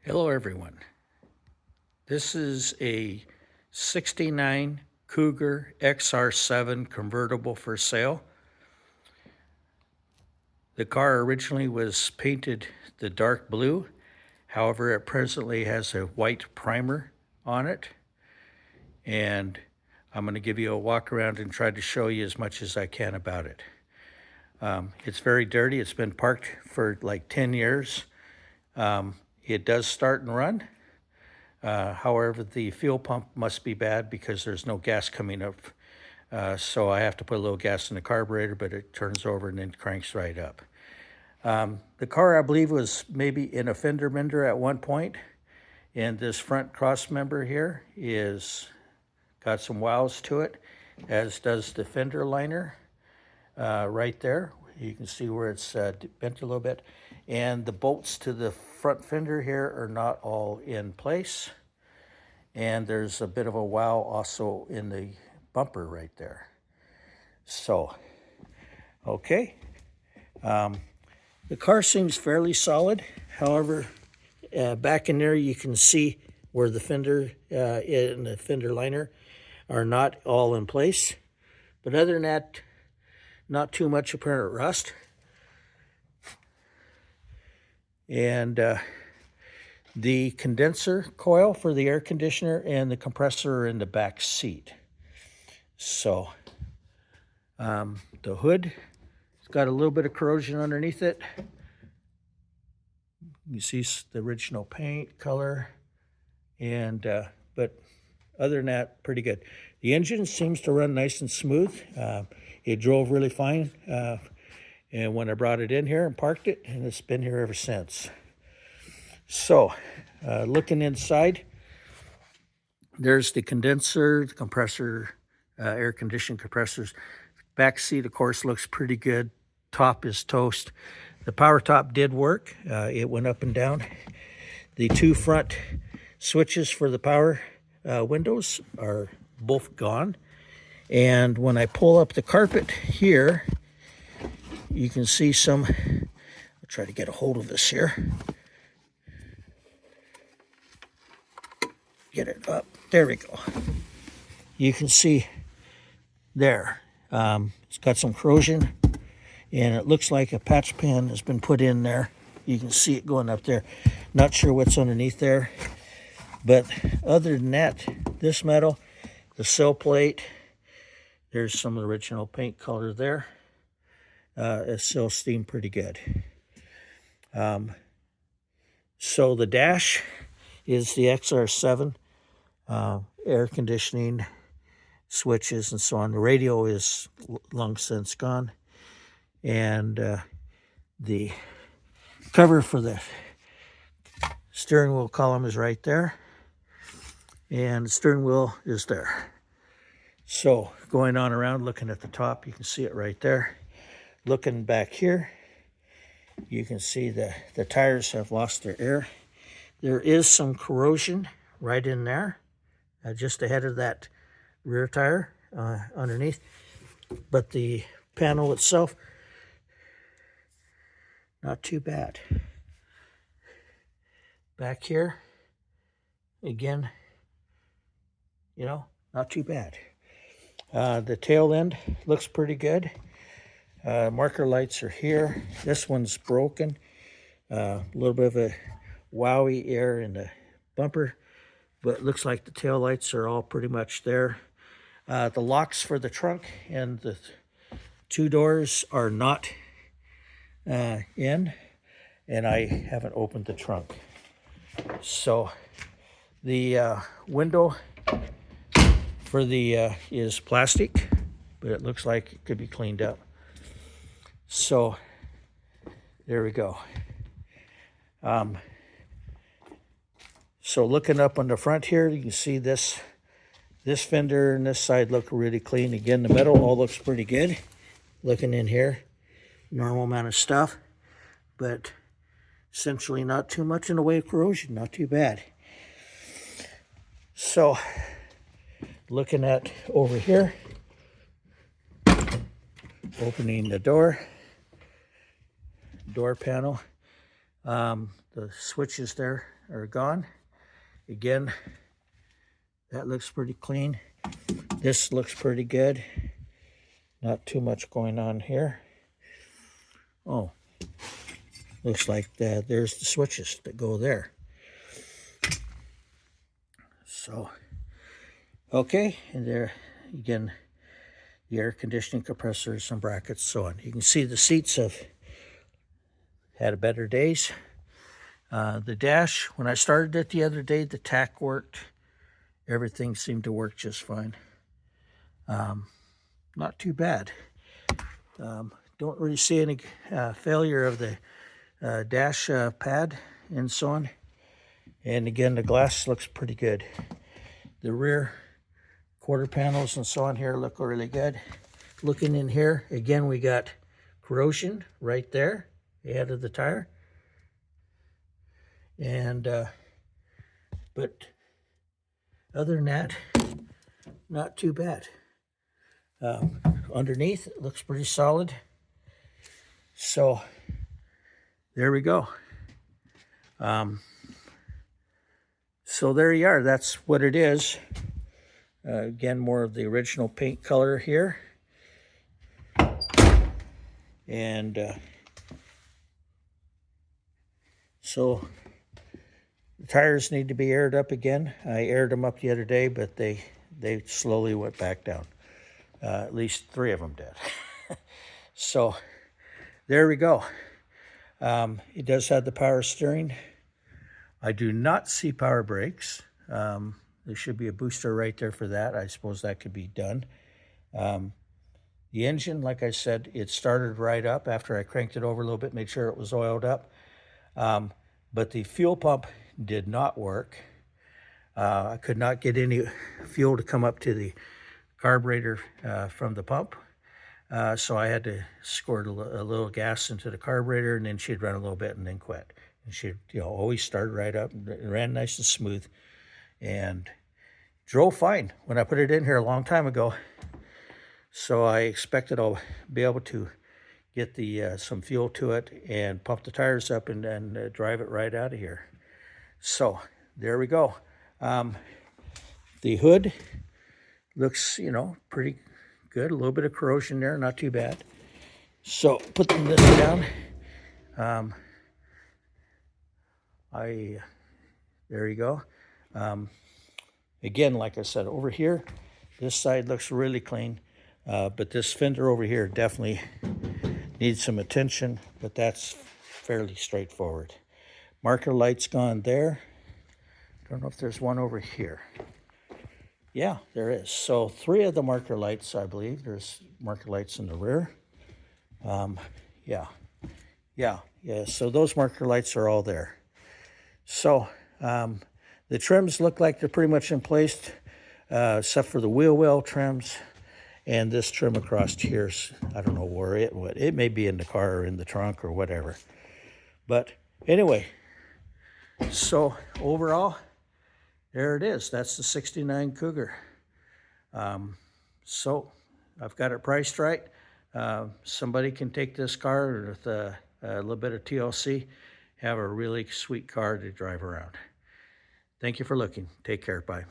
Hello, everyone. This is a 69 Cougar XR7 convertible for sale. The car originally was painted the dark blue. However, it presently has a white primer on it. And I'm going to give you a walk around and try to show you as much as I can about it. It's very dirty. It's been parked for like 10 years. It does start and run. However, the fuel pump must be bad because there's no gas coming up. So I have to put a little gas in the carburetor, but it turns over and then cranks right up. The car, I believe, was maybe in a fender bender at one point, and this front cross member here is got some wows to it, as does the fender liner right there. You can see where it's bent a little bit, and the bolts to the front fender here are not all in place, and there's a bit of a wow also in the bumper right there. So, okay. The car seems fairly solid. However, back in there you can see where the fender and the fender liner are not all in place. But other than that, not too much apparent rust. And the condenser coil for the air conditioner and the compressor are in the back seat. So the hood, it's got a little bit of corrosion underneath it. You see the original paint color, and but other than that, pretty good. The engine seems to run nice and smooth. It drove really fine, and when I brought it in here and parked it, and it's been here ever since. So, looking inside, there's the condenser, the compressor, air conditioning compressors. Back seat, of course, looks pretty good. Top is toast. The power top did work. It went up and down. The two front switches for the power windows are both gone. And when I pull up the carpet here, you can see some, I'll try to get a hold of this here. Get it up. There we go. You can see there. It's got some corrosion, and it looks like a patch pan has been put in there. You can see it going up there. Not sure what's underneath there. But other than that, this metal, the sill plate, there's some original paint color there. It's still steamed pretty good. So the dash is the XR7, air conditioning, switches, and so on. The radio is long since gone. And the cover for the steering wheel column is right there. And the steering wheel is there. So going on around, looking at the top, you can see it right there. Looking back here, you can see the tires have lost their air. There is some corrosion right in there, just ahead of that rear tire underneath. But the panel itself, not too bad. Back here, again, not too bad. The tail end looks pretty good. Marker lights are here. This one's broken. A little bit of a wowie air in the bumper, but it looks like the tail lights are all pretty much there. The locks for the trunk and the two doors are not in, and I haven't opened the trunk. So the window for the is plastic, but it looks like it could be cleaned up. So there we go. So looking up on the front here, you can see this fender and this side look really clean. Again, the metal all looks pretty good. Looking in here, normal amount of stuff, but essentially not too much in the way of corrosion, not too bad. So looking at over here, opening the door panel, the switches there are gone. Again, that looks pretty clean. This looks pretty good. Not too much going on here. Oh, looks like there's the switches that go there. So, okay, and there, again, the air conditioning compressors and brackets, so on. You can see the seats have had better days. The dash, when I started it the other day, the tack worked. Everything seemed to work just fine. Not too bad. Don't really see any failure of the dash pad and so on. And again, the glass looks pretty good. The rear quarter panels and so on here look really good. Looking in here, again, we got corrosion right there, ahead of the tire. And, but other than that, not too bad. Underneath, it looks pretty solid. So, there we go. So there you are. That's what it is. Again, more of the original paint color here. And so the tires need to be aired up again. I aired them up the other day, but they slowly went back down. At least 3 of them did. So there we go. It does have the power steering. I do not see power brakes. There should be a booster right there for that. I suppose that could be done. The engine, like I said, it started right up after I cranked it over a little bit, made sure it was oiled up. But the fuel pump did not work. I could not get any fuel to come up to the carburetor from the pump. So I had to squirt a little gas into the carburetor, and then she'd run a little bit and then quit. And she'd, always start right up. It ran nice and smooth, and drove fine when I put it in here a long time ago. So I expected I'll be able to get the some fuel to it and pump the tires up and then drive it right out of here. So there we go. The hood looks, pretty good. A little bit of corrosion there, not too bad. So putting this down, there you go. Again, like I said, over here, this side looks really clean, but this fender over here definitely needs some attention, but that's fairly straightforward. Marker light's gone there. Don't know if there's one over here. Yeah, there is. So 3 of the marker lights, I believe. There's marker lights in the rear. Yeah. So those marker lights are all there. So the trims look like they're pretty much in place, except for the wheel well trims and this trim across here. I don't know where it may be in the car or in the trunk or whatever. But anyway, so overall, there it is. That's the 69 Cougar. So I've got it priced right. Somebody can take this car with a little bit of TLC, have a really sweet car to drive around. Thank you for looking. Take care. Bye.